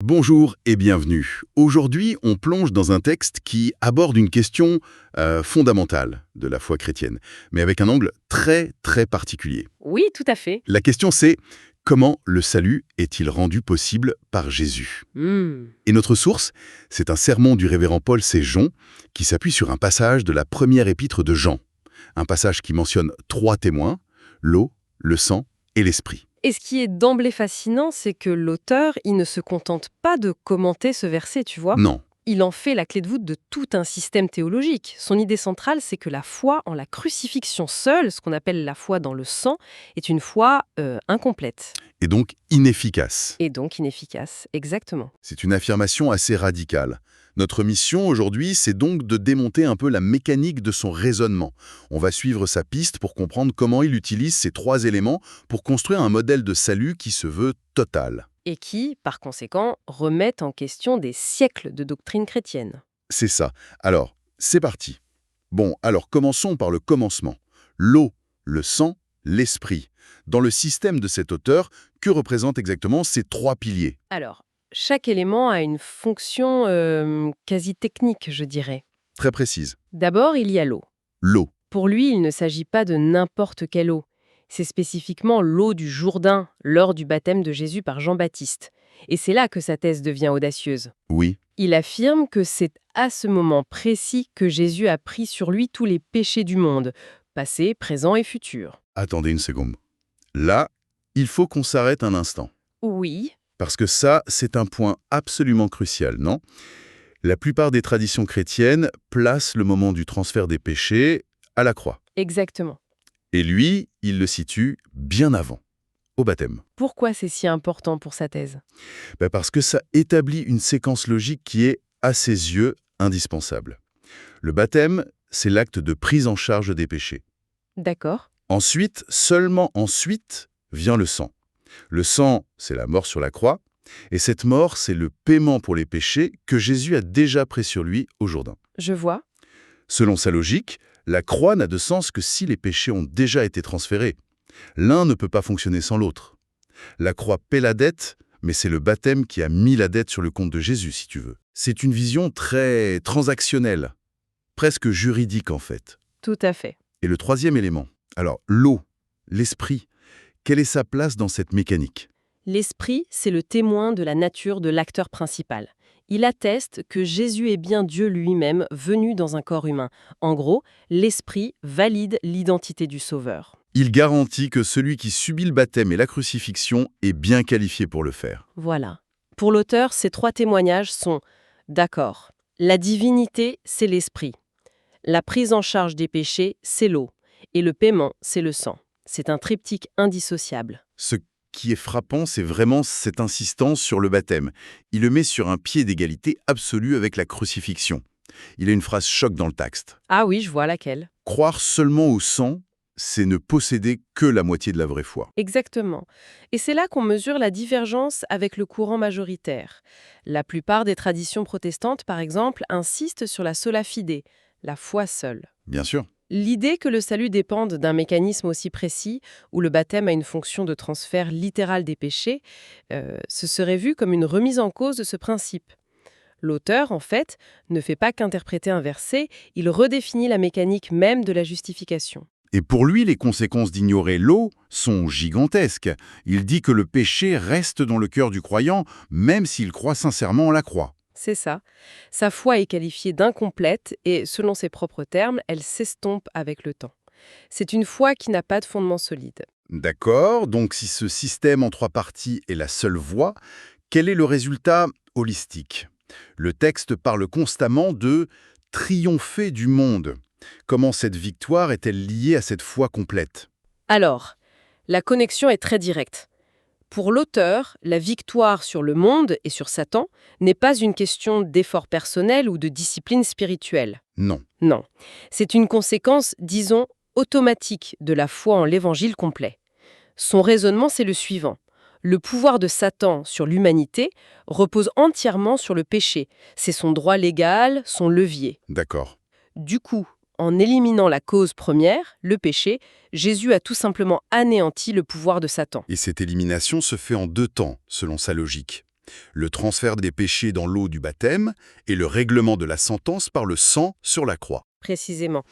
Bonjour et bienvenue. Aujourd'hui, on plonge dans un texte qui aborde une question fondamentale de la foi chrétienne, mais avec un angle très très particulier. Oui, tout à fait. La question c'est comment le salut est-il rendu possible par Jésus? Hmm. Et notre source, c'est un sermon du révérend Paul Séjon qui s'appuie sur un passage de la première épître de Jean. Un passage qui mentionne 3 témoins, l'eau, le sang et l'esprit. Et ce qui est d'emblée fascinant, c'est que l'auteur, il ne se contente pas de commenter ce verset, tu vois. Non, Il en fait la clé de voûte de tout un système théologique. Son idée centrale, c'est que la foi en la crucifixion seule, ce qu'on appelle la foi dans le sang, est une foi incomplète et donc inefficace. et donc inefficace. Exactement. C'est une affirmation assez radicale. Notre mission aujourd'hui, c'est donc de démonter un peu la mécanique de son raisonnement. On va suivre sa piste pour comprendre comment il utilise ces 3 éléments pour construire un modèle de salut qui se veut total. Et qui, par conséquent, remettent en question des siècles de doctrine chrétienne. C'est ça. Alors, c'est parti. Bon, alors commençons par le commencement. L'eau, le sang, l'esprit. Dans le système de cet auteur, que représentent exactement ces 3 piliers? Alors, chaque élément a une fonction quasi technique, je dirais. Très précise. D'abord, il y a l'eau. L'eau. Pour lui, il ne s'agit pas de n'importe quelle eau. C'est spécifiquement l'eau du Jourdain, lors du baptême de Jésus par Jean-Baptiste. Et c'est là que sa thèse devient audacieuse. Oui. Il affirme que c'est à ce moment précis que Jésus a pris sur lui tous les péchés du monde, passé, présent et futur. Attendez une seconde. Là, il faut qu'on s'arrête un instant. Oui, Parce que ça, c'est un point absolument crucial, non? La plupart des traditions chrétiennes placent le moment du transfert des péchés à la croix. exactement. Et lui, il le situe bien avant, au baptême. Pourquoi c'est si important pour sa thèse? Parce que ça établit une séquence logique qui est, à ses yeux, indispensable. Le baptême, c'est l'acte de prise en charge des péchés. D'accord. Ensuite, seulement ensuite, vient le sang. Le sang, c'est la mort sur la croix, et cette mort, c'est le paiement pour les péchés que Jésus a déjà pris sur lui au Jourdain. Je vois. Selon sa logique, la croix n'a de sens que si les péchés ont déjà été transférés. L'un ne peut pas fonctionner sans l'autre. La croix paie la dette, mais c'est le baptême qui a mis la dette sur le compte de Jésus, si tu veux. C'est une vision très transactionnelle, presque juridique en fait. Tout à fait. Et le 3e élément, alors l'eau, l'esprit, quelle est sa place dans cette mécanique? L'esprit, c'est le témoin de la nature de l'acteur principal. Il atteste que Jésus est bien Dieu lui-même venu dans un corps humain. En gros, l'esprit valide l'identité du Sauveur. Il garantit que celui qui subit le baptême et la crucifixion est bien qualifié pour le faire. Voilà. Pour l'auteur, ces 3 témoignages sont d'accord. La divinité, c'est l'esprit. La prise en charge des péchés, c'est l'eau. Et le paiement, c'est le sang. C'est un triptyque indissociable. Ce qui est frappant, c'est vraiment cette insistance sur le baptême. Il le met sur un pied d'égalité absolue avec la crucifixion. Il a une phrase choc dans le texte. Ah oui, je vois laquelle. Croire seulement au sang, c'est ne posséder que la moitié de la vraie foi. Exactement. Et c'est là qu'on mesure la divergence avec le courant majoritaire. La plupart des traditions protestantes, par exemple, insistent sur la sola fide, la foi seule. Bien sûr. L'idée que le salut dépende d'un mécanisme aussi précis, où le baptême a une fonction de transfert littéral des péchés, ce serait vu comme une remise en cause de ce principe. L'auteur, en fait, ne fait pas qu'interpréter un verset, il redéfinit la mécanique même de la justification. Et pour lui, les conséquences d'ignorer l'eau sont gigantesques. Il dit que le péché reste dans le cœur du croyant, même s'il croit sincèrement en la croix. C'est ça. Sa foi est qualifiée d'incomplète et, selon ses propres termes, elle s'estompe avec le temps. C'est une foi qui n'a pas de fondement solide. D'accord, donc si ce système en 3 parties est la seule voie, quel est le résultat holistique? Le texte parle constamment de « triompher du monde ». Comment cette victoire est-elle liée à cette foi complète? Alors, la connexion est très directe. Pour l'auteur, la victoire sur le monde et sur Satan n'est pas une question d'effort personnel ou de discipline spirituelle. Non. Non, c'est une conséquence, disons, automatique de la foi en l'évangile complet. Son raisonnement, c'est le suivant. Le pouvoir de Satan sur l'humanité repose entièrement sur le péché. C'est son droit légal, son levier. D'accord. Du coup, en éliminant la cause première, le péché, Jésus a tout simplement anéanti le pouvoir de Satan. Et cette élimination se fait en 2 temps, selon sa logique. Le transfert des péchés dans l'eau du baptême et le règlement de la sentence par le sang sur la croix. Précisément.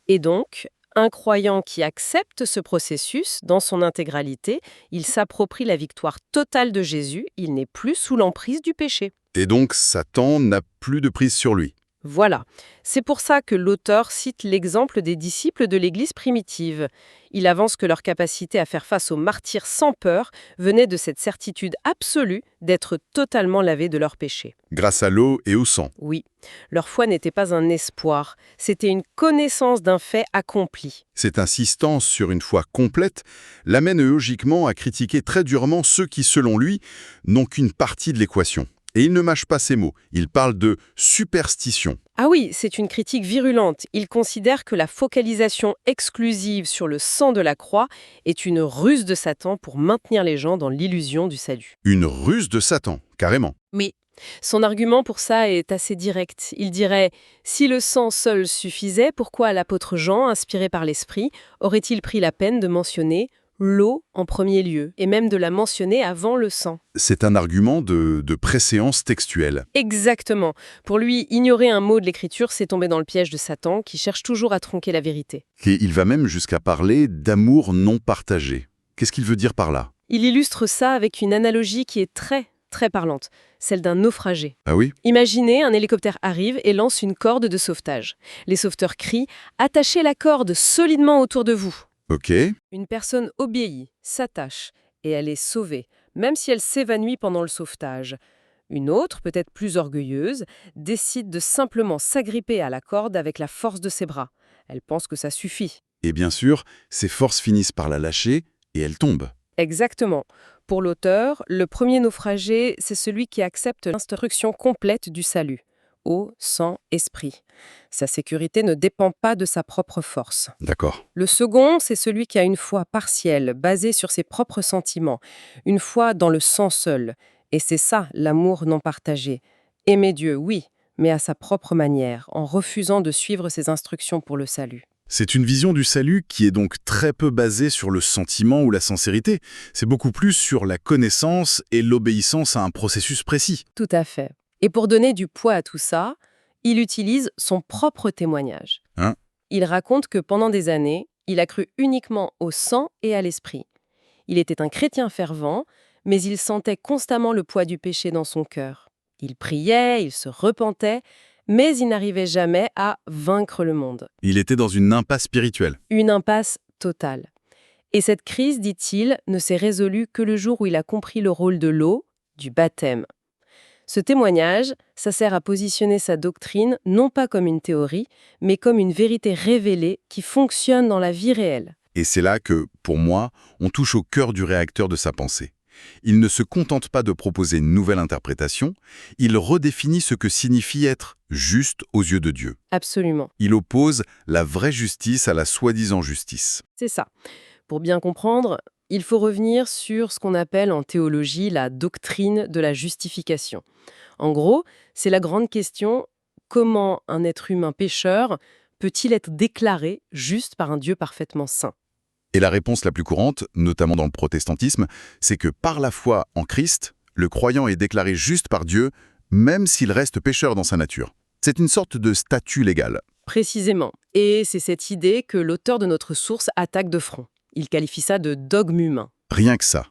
Et donc, un croyant qui accepte ce processus dans son intégralité, il s'approprie la victoire totale de Jésus, il n'est plus sous l'emprise du péché. Et donc, Satan n'a plus de prise sur lui. Voilà. C'est pour ça que l'auteur cite l'exemple des disciples de l'Église primitive. Il avance que leur capacité à faire face aux martyrs sans peur venait de cette certitude absolue d'être totalement lavés de leurs péchés. Grâce à l'eau et au sang. Oui, leur foi n'était pas un espoir, c'était une connaissance d'un fait accompli. Cette insistance sur une foi complète l'amène logiquement à critiquer très durement ceux qui, selon lui, n'ont qu'une partie de l'équation. Et il ne mâche pas ses mots, il parle de superstition. Ah oui, c'est une critique virulente. Il considère que la focalisation exclusive sur le sang de la croix est une ruse de Satan pour maintenir les gens dans l'illusion du salut. Une ruse de Satan, carrément. Oui. Son argument pour ça est assez direct. Il dirait « Si le sang seul suffisait, pourquoi l'apôtre Jean, inspiré par l'Esprit, aurait-il pris la peine de mentionner l'eau en premier lieu, et même de la mentionner avant le sang ?» C'est un argument de préséance textuelle. Exactement. Pour lui, ignorer un mot de l'Écriture, c'est tomber dans le piège de Satan, qui cherche toujours à tronquer la vérité. Et il va même jusqu'à parler d'amour non partagé. Qu'est-ce qu'il veut dire par là? Il illustre ça avec une analogie qui est très parlante, celle d'un naufragé. Ah oui? Imaginez, un hélicoptère arrive et lance une corde de sauvetage. Les sauveteurs crient « Attachez la corde solidement autour de vous !» Ok. Une personne obéit, s'attache, et elle est sauvée, même si elle s'évanouit pendant le sauvetage. Une autre, peut-être plus orgueilleuse, décide de simplement s'agripper à la corde avec la force de ses bras. Elle pense que ça suffit. Et bien sûr, ses forces finissent par la lâcher et elle tombe. Exactement. Pour l'auteur, le premier naufragé, c'est celui qui accepte l'instruction complète du salut. Eau, sang, esprit. Sa sécurité ne dépend pas de sa propre force. D'accord. Le second, c'est celui qui a une foi partielle, basée sur ses propres sentiments, une foi dans le sang seul. Et c'est ça, l'amour non partagé. Aimer Dieu, oui, mais à sa propre manière, en refusant de suivre ses instructions pour le salut. C'est une vision du salut qui est donc très peu basée sur le sentiment ou la sincérité. C'est beaucoup plus sur la connaissance et l'obéissance à un processus précis. Tout à fait. Et pour donner du poids à tout ça, il utilise son propre témoignage. Hein? Il raconte que pendant des années, il a cru uniquement au sang et à l'esprit. Il était un chrétien fervent, mais il sentait constamment le poids du péché dans son cœur. Il priait, il se repentait, mais il n'arrivait jamais à vaincre le monde. Il était dans une impasse spirituelle. Une impasse totale. Et cette crise, dit-il, ne s'est résolue que le jour où il a compris le rôle de l'eau, du baptême. Ce témoignage, ça sert à positionner sa doctrine non pas comme une théorie, mais comme une vérité révélée qui fonctionne dans la vie réelle. Et c'est là que, pour moi, on touche au cœur du réacteur de sa pensée. Il ne se contente pas de proposer une nouvelle interprétation, il redéfinit ce que signifie être juste aux yeux de Dieu. Absolument. Il oppose la vraie justice à la soi-disant justice. C'est ça. Pour bien comprendre, il faut revenir sur ce qu'on appelle en théologie la doctrine de la justification. En gros, c'est la grande question, comment un être humain pécheur peut-il être déclaré juste par un Dieu parfaitement saint ? Et la réponse la plus courante, notamment dans le protestantisme, c'est que par la foi en Christ, le croyant est déclaré juste par Dieu, même s'il reste pécheur dans sa nature. C'est une sorte de statut légal. Précisément. Et c'est cette idée que l'auteur de notre source attaque de front. Il qualifie ça de dogme humain. Rien que ça.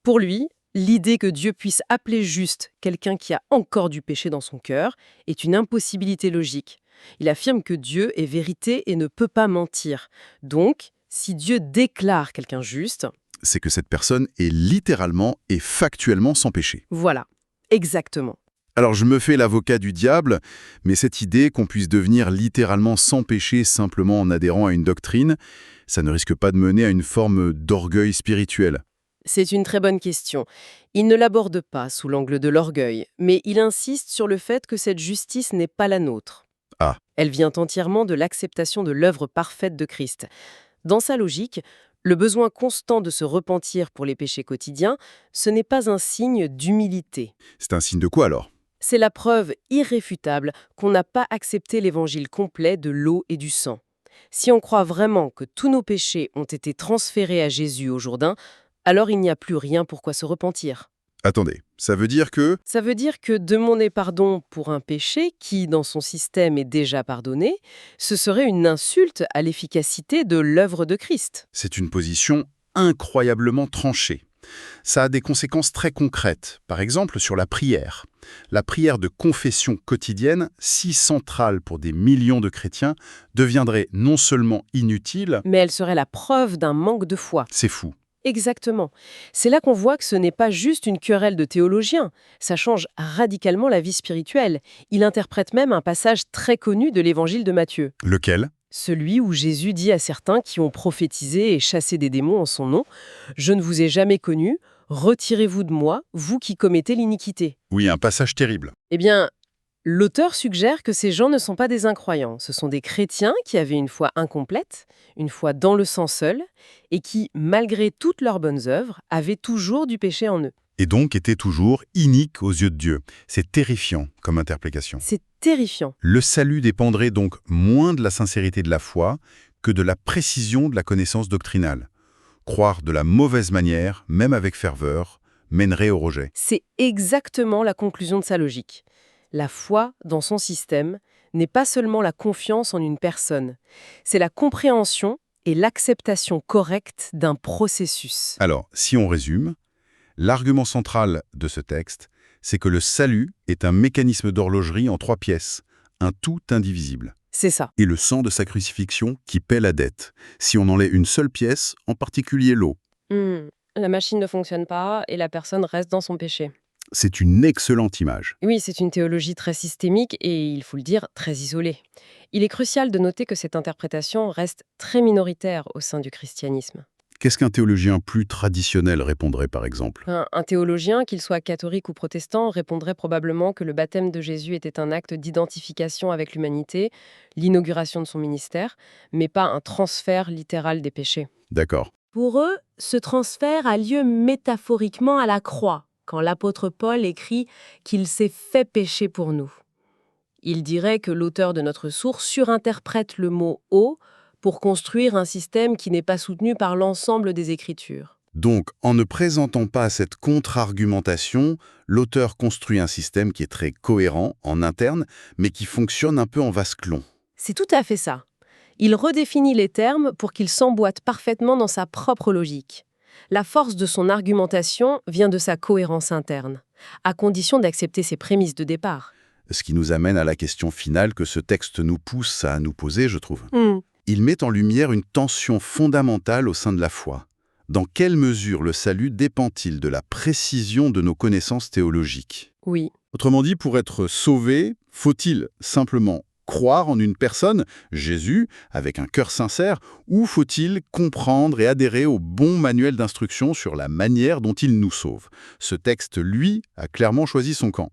Pour lui, l'idée que Dieu puisse appeler juste quelqu'un qui a encore du péché dans son cœur est une impossibilité logique. Il affirme que Dieu est vérité et ne peut pas mentir. Donc, si Dieu déclare quelqu'un juste, c'est que cette personne est littéralement et factuellement sans péché. Voilà, exactement. Alors je me fais l'avocat du diable, mais cette idée qu'on puisse devenir littéralement sans péché simplement en adhérant à une doctrine, ça ne risque pas de mener à une forme d'orgueil spirituel. C'est une très bonne question. Il ne l'aborde pas sous l'angle de l'orgueil, mais il insiste sur le fait que cette justice n'est pas la nôtre. Ah. Elle vient entièrement de l'acceptation de l'œuvre parfaite de Christ. Dans sa logique, le besoin constant de se repentir pour les péchés quotidiens, ce n'est pas un signe d'humilité. C'est un signe de quoi alors ? C'est la preuve irréfutable qu'on n'a pas accepté l'évangile complet de l'eau et du sang. Si on croit vraiment que tous nos péchés ont été transférés à Jésus au Jourdain, alors il n'y a plus rien pour quoi se repentir. Attendez, Ça veut dire que... Ça veut dire que demander pardon pour un péché qui, dans son système, est déjà pardonné, ce serait une insulte à l'efficacité de l'œuvre de Christ. C'est une position incroyablement tranchée. Ça a des conséquences très concrètes, par exemple sur la prière. La prière de confession quotidienne, si centrale pour des millions de chrétiens, deviendrait non seulement inutile, Mais elle serait la preuve d'un manque de foi. c'est fou. Exactement. C'est là qu'on voit que ce n'est pas juste une querelle de théologiens. Ça change radicalement la vie spirituelle. Il interprète même un passage très connu de l'évangile de Matthieu. Lequel? Celui où Jésus dit à certains qui ont prophétisé et chassé des démons en son nom, « Je ne vous ai jamais connu, retirez-vous de moi, vous qui commettez l'iniquité. » Oui, un passage terrible. Eh bien, l'auteur suggère que ces gens ne sont pas des incroyants. Ce sont des chrétiens qui avaient une foi incomplète, une foi dans le sang seul, et qui, malgré toutes leurs bonnes œuvres, avaient toujours du péché en eux. Et donc était toujours inique aux yeux de Dieu. C'est terrifiant comme interprétation. C'est terrifiant. Le salut dépendrait donc moins de la sincérité de la foi que de la précision de la connaissance doctrinale. Croire de la mauvaise manière, même avec ferveur, mènerait au rejet. C'est exactement la conclusion de sa logique. La foi dans son système n'est pas seulement la confiance en une personne, c'est la compréhension et l'acceptation correcte d'un processus. Alors, si on résume, l'argument central de ce texte, c'est que le salut est un mécanisme d'horlogerie en 3 pièces, un tout indivisible. C'est ça. Et le sang de sa crucifixion qui paie la dette. Si on enlève une seule pièce, en particulier l'eau. La machine ne fonctionne pas et la personne reste dans son péché. C'est une excellente image. Oui, c'est une théologie très systémique et, il faut le dire, très isolée. Il est crucial de noter que cette interprétation reste très minoritaire au sein du christianisme. Qu'est-ce qu'un théologien plus traditionnel répondrait par exemple? Un théologien, qu'il soit catholique ou protestant, répondrait probablement que le baptême de Jésus était un acte d'identification avec l'humanité, l'inauguration de son ministère, mais pas un transfert littéral des péchés. D'accord. Pour eux, ce transfert a lieu métaphoriquement à la croix, quand l'apôtre Paul écrit qu'il s'est fait pécher pour nous. Il dirait que l'auteur de notre source surinterprète le mot « eau » pour construire un système qui n'est pas soutenu par l'ensemble des Écritures. Donc, en ne présentant pas cette contre-argumentation, l'auteur construit un système qui est très cohérent en interne, mais qui fonctionne un peu en vase clos. C'est tout à fait ça. Il redéfinit les termes pour qu'ils s'emboîtent parfaitement dans sa propre logique. La force de son argumentation vient de sa cohérence interne, à condition d'accepter ses prémices de départ. Ce qui nous amène à la question finale que ce texte nous pousse à nous poser, je trouve. Il met en lumière une tension fondamentale au sein de la foi. Dans quelle mesure le salut dépend-il de la précision de nos connaissances théologiques? Oui. Autrement dit, pour être sauvé, faut-il simplement croire en une personne, Jésus, avec un cœur sincère, ou faut-il comprendre et adhérer au bon manuel d'instruction sur la manière dont il nous sauve? Ce texte, lui, a clairement choisi son camp.